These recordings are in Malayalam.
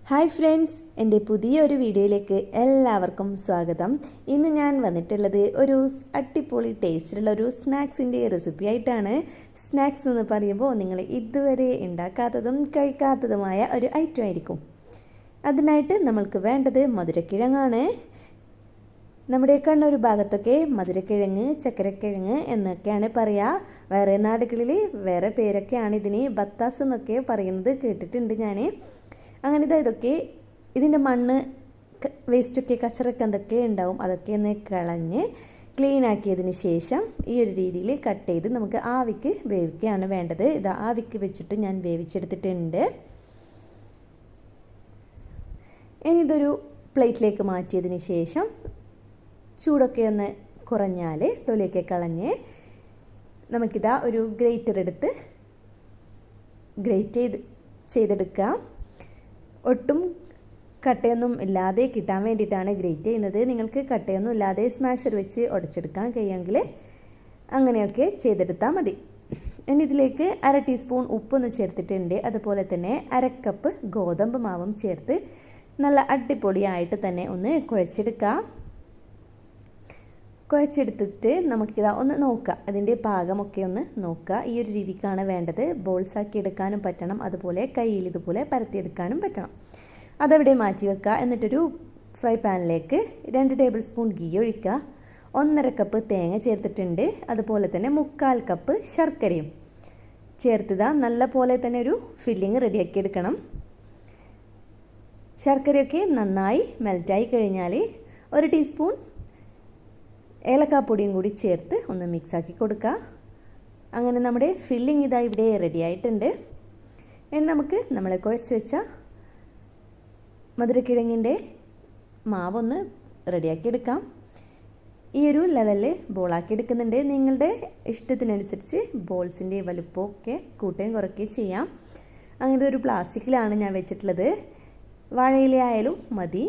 ഹായ് ഫ്രണ്ട്സ്, എൻ്റെ പുതിയൊരു വീഡിയോയിലേക്ക് എല്ലാവർക്കും സ്വാഗതം. ഇന്ന് ഞാൻ വന്നിട്ടുള്ളത് ഒരു അടിപൊളി ടേസ്റ്റുള്ള ഒരു സ്നാക്സിൻ്റെ റെസിപ്പി ആയിട്ടാണ്. സ്നാക്സ് എന്ന് പറയുമ്പോൾ നിങ്ങൾ ഇതുവരെ ഉണ്ടാക്കാത്തതും കഴിക്കാത്തതുമായ ഒരു ഐറ്റം ആയിരിക്കും. അതിനായിട്ട് നമ്മൾക്ക് വേണ്ടത് മധുരക്കിഴങ്ങാണ്. നമ്മുടെ കണ്ണൂർ ഭാഗത്തൊക്കെ മധുരക്കിഴങ്ങ്, ചക്കരക്കിഴങ്ങ് എന്നൊക്കെയാണ് പറയുക. വേറെ നാടുകളിൽ വേറെ പേരൊക്കെയാണ് ഇതിന് ബത്താസ് എന്നൊക്കെ പറയുന്നത് കേട്ടിട്ടുണ്ട് ഞാൻ. അങ്ങനെ ഇതൊക്കെ ഇതിൻ്റെ മണ്ണ് വേസ്റ്റൊക്കെ കച്ചറൊക്കെ എന്തൊക്കെ ഉണ്ടാവും അതൊക്കെ ഒന്ന് കളഞ്ഞ് ക്ലീൻ ആക്കിയതിന് ശേഷം ഈ ഒരു രീതിയിൽ കട്ട് ചെയ്ത് നമുക്ക് ആവിക്ക് വേവിക്കുകയാണ് വേണ്ടത്. ഇത് ആവിക്ക് വെച്ചിട്ട് ഞാൻ വേവിച്ചെടുത്തിട്ടുണ്ട്. ഇനി ഇതൊരു പ്ലേറ്റിലേക്ക് മാറ്റിയതിന് ശേഷം ചൂടൊക്കെ ഒന്ന് കുറഞ്ഞാൽ തൊലിയൊക്കെ കളഞ്ഞ് നമുക്കിതാ ഒരു ഗ്രേറ്റർ എടുത്ത് ഗ്രേറ്റ് ചെയ്തെടുക്കാം. ഒട്ടും കട്ടയൊന്നും ഇല്ലാതെ കിട്ടാൻ വേണ്ടിയിട്ടാണ് ഗ്രേറ്റ് ചെയ്യുന്നത്. നിങ്ങൾക്ക് കട്ടയൊന്നും ഇല്ലാതെ സ്മാഷർ വെച്ച് ഉടച്ചെടുക്കാൻ കഴിയുമെങ്കിൽ അങ്ങനെയൊക്കെ ചെയ്തെടുത്താൽ മതി. ഇനി ഇതിലേക്ക് 1/2 ടീസ്പൂൺ ഉപ്പൊന്ന് ചേർത്തിട്ടുണ്ട്. അതുപോലെ തന്നെ 1/2 കപ്പ് ഗോതമ്പ് മാവും ചേർത്ത് നല്ല അടിപൊളിയായിട്ട് തന്നെ ഒന്ന് കുഴച്ചെടുക്കാം. കുഴച്ചെടുത്തിട്ട് നമുക്കിതാ ഒന്ന് നോക്കാം, അതിൻ്റെ പാകമൊക്കെ ഒന്ന് നോക്കുക. ഈ ഒരു രീതിക്കാണ് വേണ്ടത്. ബോൾസാക്കി എടുക്കാനും പറ്റണം, അതുപോലെ കയ്യിൽ ഇതുപോലെ പരത്തിയെടുക്കാനും പറ്റണം. അതവിടെ മാറ്റി വെക്കുക. എന്നിട്ടൊരു ഫ്രൈ പാനിലേക്ക് 2 ടേബിൾ സ്പൂൺ ഗീ ഒഴിക്കുക. 1/2 കപ്പ് തേങ്ങ ചേർത്തിട്ടുണ്ട്. അതുപോലെ തന്നെ 1/4 കപ്പ് ശർക്കരയും ചേർത്തതാ നല്ല പോലെ തന്നെ ഒരു ഫില്ലിങ് റെഡിയാക്കി എടുക്കണം. ശർക്കരയൊക്കെ നന്നായി മെൽറ്റായി കഴിഞ്ഞാൽ 1 ടീസ്പൂൺ ഏലക്കാപ്പൊടിയും കൂടി ചേർത്ത് ഒന്ന് മിക്സാക്കി കൊടുക്കുക. അങ്ങനെ നമ്മുടെ ഫില്ലിങ് ഇതാ ഇവിടെ റെഡി ആയിട്ടുണ്ട്. ഇനി നമുക്ക് നമ്മളെ കുഴച്ച് വെച്ച മധുരക്കിഴങ്ങിൻ്റെ മാവൊന്ന് റെഡിയാക്കി എടുക്കാം. ഈ ഒരു ലെവലിൽ ബോളാക്കി എടുക്കുന്നുണ്ട്. നിങ്ങളുടെ ഇഷ്ടത്തിനനുസരിച്ച് ബോൾസിൻ്റെ വലുപ്പമൊക്കെ കൂട്ടുകയും കുറയ്ക്കുകയും ചെയ്യാം. അങ്ങനെ ഒരു പ്ലാസ്റ്റിക്കിലാണ് ഞാൻ വെച്ചിട്ടുള്ളത്. വാഴയില ആയാലും മതി.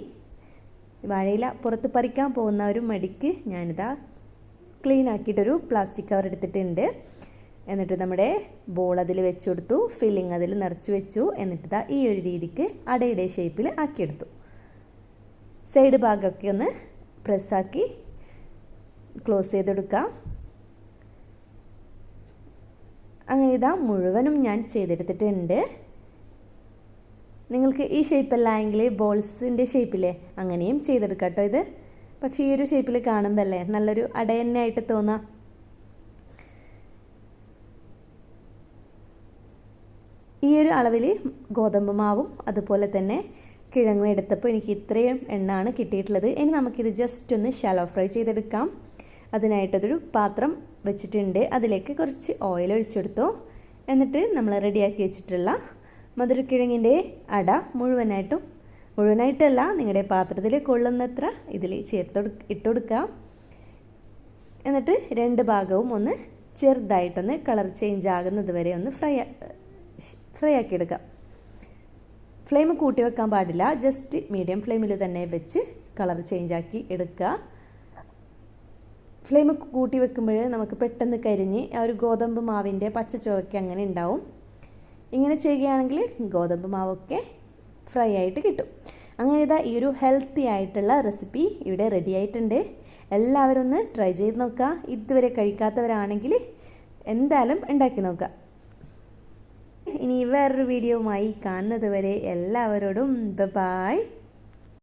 വാഴയില പുറത്ത് പറിക്കാൻ പോകുന്ന ഒരു മടിക്ക് ഞാനിതാ ക്ലീൻ ആക്കിയിട്ടൊരു പ്ലാസ്റ്റിക് കവർ എടുത്തിട്ടുണ്ട്. എന്നിട്ട് നമ്മുടെ ബോൾ അതിൽ വെച്ച് കൊടുത്തു, ഫില്ലിങ് അതിൽ നിറച്ച് വെച്ചു. എന്നിട്ട് ഈ ഒരു രീതിക്ക് അടയുടെ ഷേപ്പിൽ ആക്കിയെടുത്തു. സൈഡ് ഭാഗമൊക്കെ ഒന്ന് പ്രസ്സാക്കി ക്ലോസ് ചെയ്തെടുക്കാം. അങ്ങനെ ഇതാ മുഴുവനും ഞാൻ ചെയ്തെടുത്തിട്ടുണ്ട്. നിങ്ങൾക്ക് ഈ ഷേപ്പല്ല എങ്കിൽ ബോൾസിൻ്റെ ഷേപ്പിലെ അങ്ങനെയും ചെയ്തെടുക്കാം കേട്ടോ. ഇത് പക്ഷേ ഈ ഒരു ഷേപ്പിൽ കാണുമ്പോഴല്ലേ നല്ലൊരു അട തന്നെ ആയിട്ട് തോന്നാം. ഈ ഒരു അളവിൽ ഗോതമ്പ് മാവും അതുപോലെ തന്നെ കിഴങ്ങും എടുത്തപ്പോൾ എനിക്ക് ഇത്രയും എണ്ണമാണ് കിട്ടിയിട്ടുള്ളത്. ഇനി നമുക്കിത് ജസ്റ്റ് ഒന്ന് ഷാലോ ഫ്രൈ ചെയ്തെടുക്കാം. അതിനായിട്ടതൊരു പാത്രം വെച്ചിട്ടുണ്ട്. അതിലേക്ക് കുറച്ച് ഓയിൽ ഒഴിച്ചെടുത്തു. എന്നിട്ട് നമ്മൾ റെഡിയാക്കി വെച്ചിട്ടുള്ള മധുരക്കിഴങ്ങിൻ്റെ അട മുഴുവനായിട്ടല്ല, നിങ്ങളുടെ പാത്രത്തിൽ കൊള്ളുന്നത്ര ഇതിൽ ഇട്ട് കൊടുക്കുക. എന്നിട്ട് 2 ഭാഗവും ഒന്ന് ചെറുതായിട്ടൊന്ന് കളർ ചേഞ്ച് ആകുന്നത് വരെ ഒന്ന് ഫ്രൈ ആക്കി എടുക്കുക. ഫ്ലെയിം കൂട്ടി വെക്കാൻ പാടില്ല, ജസ്റ്റ് മീഡിയം ഫ്ലെയിമിൽ തന്നെ വെച്ച് കളർ ചേഞ്ച് ആക്കി എടുക്കുക. ഫ്ലെയിം കൂട്ടി വെക്കുമ്പോൾ നമുക്ക് പെട്ടെന്ന് കരിഞ്ഞ് ആ ഒരു ഗോതമ്പ് മാവിൻ്റെ പച്ച ചുവയ്ക്ക് അങ്ങനെ ഉണ്ടാവും. ഇങ്ങനെ ചെയ്യുകയാണെങ്കിൽ ഗോതമ്പ് മാവൊക്കെ ഫ്രൈ ആയിട്ട് കിട്ടും. അങ്ങനെ ഇതാ ഈ ഒരു ഹെൽത്തി ആയിട്ടുള്ള റെസിപ്പി ഇവിടെ റെഡി ആയിട്ടുണ്ട്. എല്ലാവരും ഒന്ന് ട്രൈ ചെയ്ത് നോക്കുക. ഇതുവരെ കഴിക്കാത്തവരാണെങ്കിൽ എന്തായാലും ഉണ്ടാക്കി നോക്കുക. ഇനി വേറൊരു വീഡിയോയുമായി കാണുന്നത് വരെ എല്ലാവരോടും ബൈ.